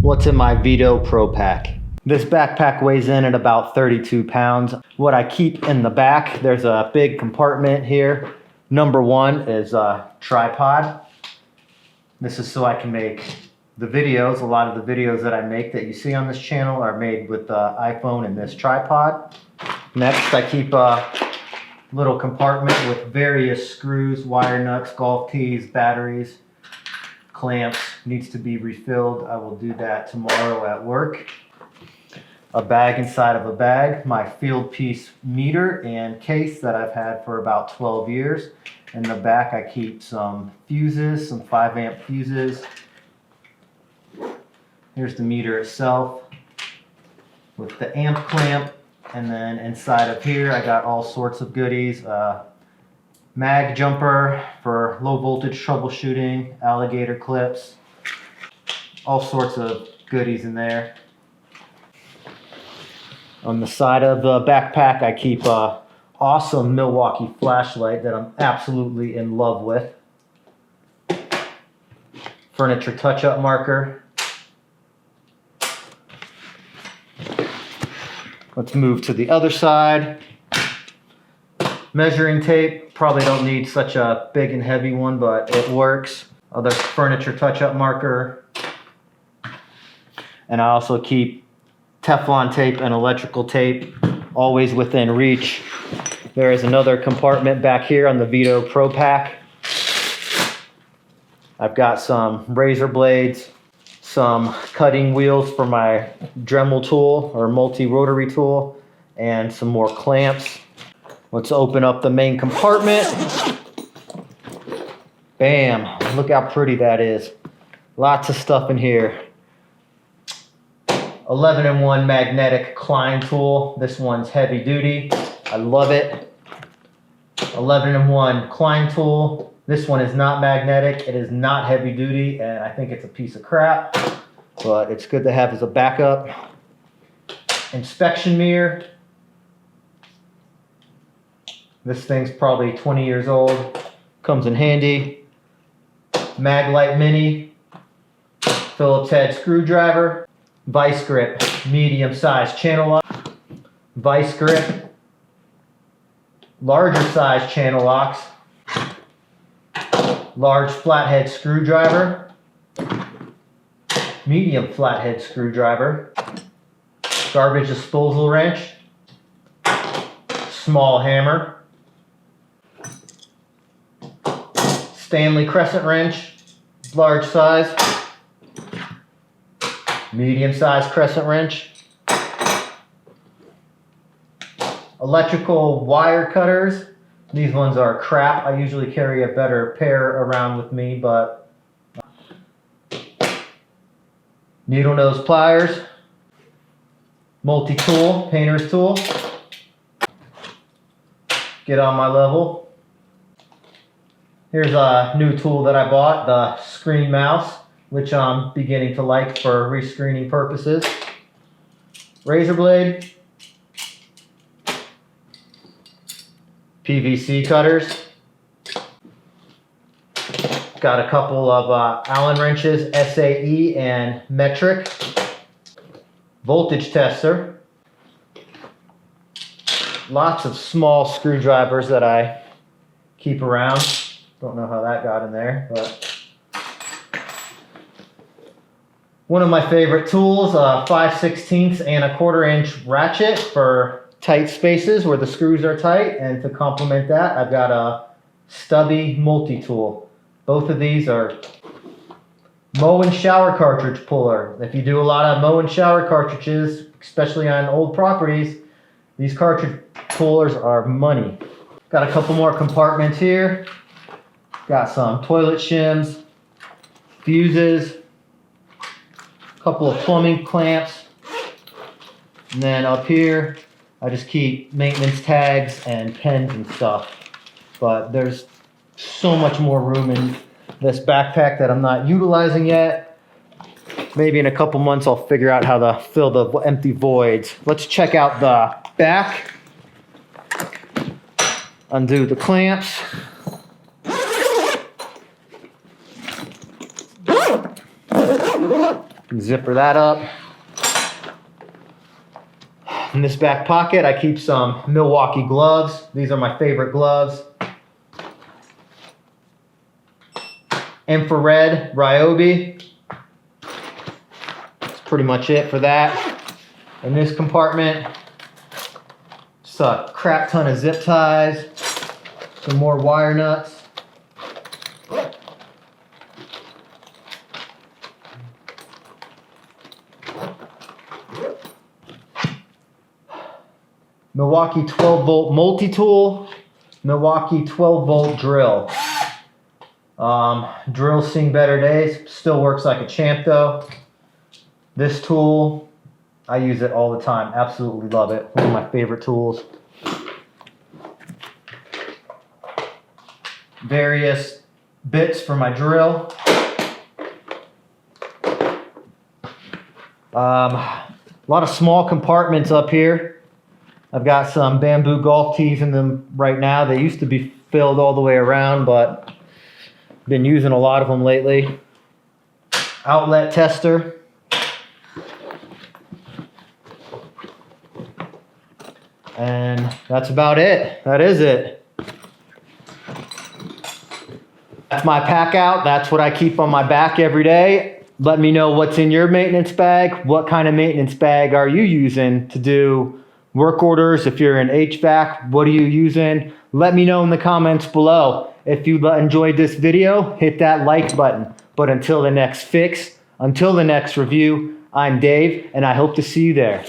what's in my Vito Pro Pack. This backpack weighs in at about 32 pounds. What I keep in the back, there's a big compartment here. Number one is a tripod. This is so I can make the videos. A lot of the videos that I make that you see on this channel are made with the iPhone and this tripod. Next, I keep a little compartment with various screws, wire nuts, golf tees, batteries, clamps. Needs to be refilled. I will do that tomorrow at work. A bag inside of a bag, my field piece meter and case that I've had for about 12 years. In the back I keep some fuses, some 5-amp fuses. Here's the meter itself with the amp clamp, and then inside of here I got all sorts of goodies. Mag jumper for low voltage troubleshooting, alligator clips, all sorts of goodies in there. On the side of the backpack I keep a awesome Milwaukee Flashlight that I'm absolutely in love with. Furniture touch-up marker. Let's move to the other side. Measuring tape. Probably don't need such a big and heavy one, but it works. Other furniture touch-up marker. And I also keep Teflon tape and electrical tape, always within reach. There is another compartment back here on the Vito Pro Pack. I've got some razor blades, some cutting wheels for my Dremel tool or multi-rotary tool, and some more clamps. Let's open up the main compartment. Bam, look how pretty that is. Lots of stuff in here. 11-in-1 magnetic Klein tool. This one's heavy duty. I love it. 11-in-1 Klein tool. This one is not magnetic. It is not heavy duty, and I think it's a piece of crap, but it's good to have as a backup. Inspection mirror. This thing's probably 20 years old. Comes in handy. Maglite mini. Phillips head screwdriver. Vice grip, medium-sized channel lock. Vice grip, larger size channel locks. Large flathead screwdriver. Medium flathead screwdriver. Garbage disposal wrench. Small hammer. Stanley crescent wrench, large size. Medium-sized crescent wrench. Electrical wire cutters. These ones are crap. I usually carry a better pair around with me, but needle nose pliers. Multi-tool, painter's tool. Get on my level. Here's a new tool that I bought, the screen mouse, which I'm beginning to like for rescreening purposes. Razor blade. PVC cutters. Got a couple of Allen wrenches, SAE and metric. Voltage tester. Lots of small screwdrivers that I keep around. Don't know how that got in there, but one of my favorite tools, 5/16 and a 1/4 inch ratchet for tight spaces where the screws are tight. And to complement that, I've got a Stubby multi-tool. Both of these are mow and shower cartridge puller. If you do a lot of mow and shower cartridges, especially on old properties, these cartridge pullers are money. Got a couple more compartments here. Got some toilet shims, fuses, a couple of plumbing clamps, and then up here I just keep maintenance tags and pens and stuff. But there's so much more room in this backpack that I'm not utilizing yet. Maybe in a couple months I'll figure out how to fill the empty voids. Let's check out the back. Undo the clamps. Zipper that up. In this back pocket, I keep some Milwaukee Gloves. These are my favorite gloves. Infrared Ryobi. That's pretty much it for that. In this compartment, just a crap ton of zip ties, some more wire nuts. Milwaukee 12-volt multi-tool, Milwaukee 12-volt drill. Drill's seen better days, still works like a champ though. This tool, I use it all the time, absolutely love it. One of my favorite tools. Various bits for my drill. A lot of small compartments up here. I've got some bamboo golf tees in them right now. They used to be filled all the way around, but been using a lot of them lately. Outlet tester. And that's about it. That is it. That's my pack out. That's what I keep on my back every day. Let me know what's in your maintenance bag. What kind of maintenance bag are you using to do work orders? If you're in HVAC, what are you using? Let me know in the comments below. If you enjoyed this video, hit that like button. But until the next fix, until the next review, I'm Dave, and I hope to see you there.